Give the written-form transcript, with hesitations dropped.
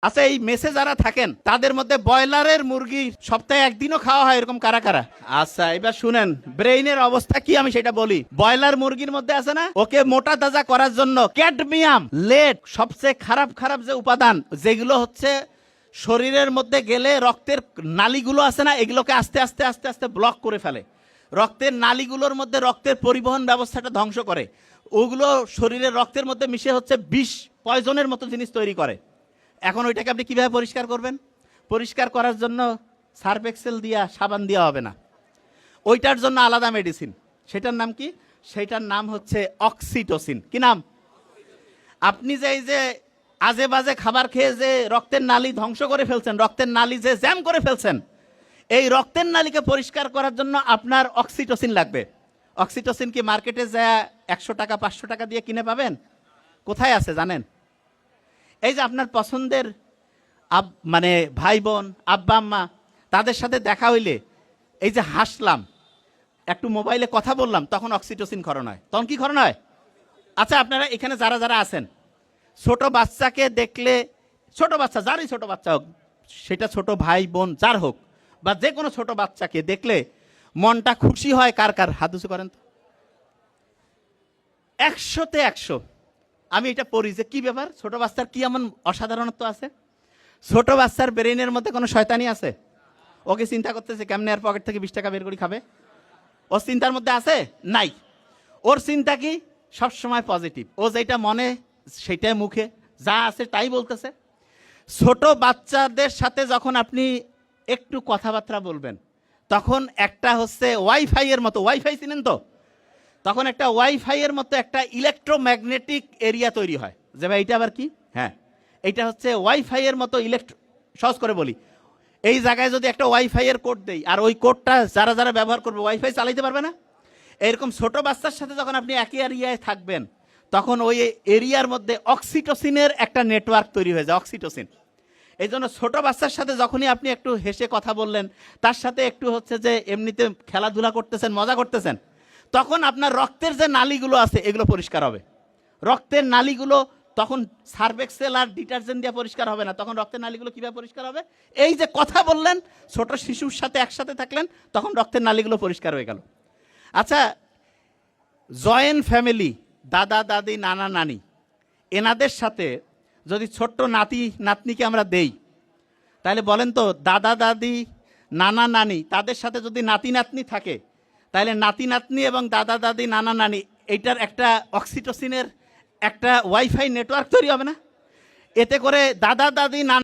আচ্ছা, এই মেসে যারা থাকেন তাদের মধ্যে ব্রয়লারের মুরগি সপ্তাহে একদিনও খাওয়া হয় এরকম কারা কারা? আচ্ছা, এবার শুনেন ব্রেইনের অবস্থা কি আমি সেটা বলি। ব্রয়লার মুরগির মধ্যে আছে না, ওকে মোটা তাজা করার জন্য ক্যাডমিয়াম, লেড, সবচেয়ে খারাপ খারাপ যে উপাদান যেগুলো হচ্ছে শরীরের মধ্যে গেলে রক্তের নালীগুলো আছে না, এগুলোকে আস্তে আস্তে আস্তে আস্তে ব্লক করে ফেলে। রক্তের নালীগুলোর মধ্যে রক্তের পরিবহন ব্যবস্থাটা ধ্বংস করে। ওগুলো শরীরের রক্তের মধ্যে মিশে হচ্ছে বিষ, পয়জনের মতো জিনিস তৈরি করে। এখন ওইটাকে আপনি কিভাবে পরিষ্কার করবেন? পরিষ্কার করার জন্য সার্ফ এক্সেল দিয়া, সাবান দেওয়া হবে না। ওইটার জন্য আলাদা মেডিসিন। সেটার নাম কি? সেটার নাম হচ্ছে অক্সিটোসিন। কি নাম? আপনি যে এই যে আজে বাজে খাবার খেয়ে যে রক্তের নালী ধ্বংস করে ফেলছেন, রক্তের নালী যে জ্যাম করে ফেলছেন, এই রক্তের নালীকে পরিষ্কার করার জন্য আপনার অক্সিটোসিন লাগবে। অক্সিটোসিন কি মার্কেটে যা 100 টাকা 500 টাকা দিয়ে কিনে পাবেন? কোথায় আছে জানেন? এই যে আপনার পছন্দের মানে ভাই বোন, আব্বা আম্মা, তাদের সাথে দেখা হইলে এই যে হাসলাম, একটু মোবাইলে কথা বললাম, তখন অক্সিটোসিন ক্ষরণ হয়। তখন কি ক্ষরণ হয়? আচ্ছা, আপনারা এখানে যারা যারা আছেন, ছোট বাচ্চাকে দেখলে, ছোট বাচ্চা যারই ছোট বাচ্চা হোক, সেটা ছোট ভাই বোন যার হোক, বা যে কোনো ছোট বাচ্চাকে দেখলে মনটা খুশি হয় কার কার? হাত উঁচু করেন তো। 100-তে 100। আমি এটা পড়ি যে কি ব্যাপার, ছোট বাচ্চার কি এমন অসাধারণত্ব আছে? ছোট বাচ্চার ব্রেইনের মধ্যে কোনো শয়তানি আছে? ওকে চিন্তা করতেছে কেমনে আর পকেট থেকে 20 টাকা বের করে খাবে? ওর চিন্তার মধ্যে আছে? নাই। ওর চিন্তা কি? সবসময় পজিটিভ। ও যেটা মনে সেটাই মুখে, যা আছে তাই বলতেছে। ছোট বাচ্চাদের সাথে যখন আপনি একটু কথাবার্তা বলবেন, তখন একটা হচ্ছে ওয়াইফাই এর মতো, ওয়াইফাই চিনেন তো? তখন একটা ওয়াইফাই এর মতো একটা ইলেকট্রোম্যাগনেটিক এরিয়া তৈরি হয়। যে ভাই এটা আবার কি? হ্যাঁ, এটা হচ্ছে ওয়াইফাই এর মতো সহজ করে বলি, এই জায়গায় যদি একটা ওয়াইফাই এর কোড দেই, আর ওই কোডটা যারা যারা ব্যবহার করবে ওয়াইফাই চালাইতে পারবে না। এরকম ছোট বাচ্চার সাথে যখন আপনি একই এরিয়ায় থাকবেন, তখন ওই এরিয়ার মধ্যে অক্সিটোসিনের একটা নেটওয়ার্ক তৈরি হয়ে যায়, অক্সিটোসিন। এই জন্য ছোট বাচ্চার সাথে যখনই আপনি একটু হেসে কথা বললেন, তার সাথে একটু হচ্ছে যে এমনিতে খেলাধুলা করতেছেন, মজা করতেছেন, তখন আপনার রক্তের যে নালীগুলো আছে এগুলো পরিষ্কার হবে। রক্তের নালীগুলো তখন সার্ফ এক্সেল আর ডিটারজেন্ট দিয়ে পরিষ্কার হবে না। তখন রক্তের নালীগুলো কীভাবে পরিষ্কার হবে? এই যে কথা বললেন, ছোট শিশুর সাথে একসাথে থাকলেন, তখন রক্তের নালীগুলো পরিষ্কার হয়ে গেল। আচ্ছা, জয়েন্ট ফ্যামিলি, দাদা দাদি, নানা নানি, এনাদের সাথে যদি ছোট্ট নাতি নাতনিকে আমরা দেই, তাহলে বলেন তো, দাদা দাদি, নানা নানি, তাদের সাথে যদি নাতি নাতনি থাকে, তাহলে নাতি নাতনি এবং দাদা দাদি, নানা নানি, এইটার একটা অক্সিটোসিনের একটা ওয়াইফাই নেটওয়ার্ক তৈরি হবে না? এতে করে দাদা দাদি, নানা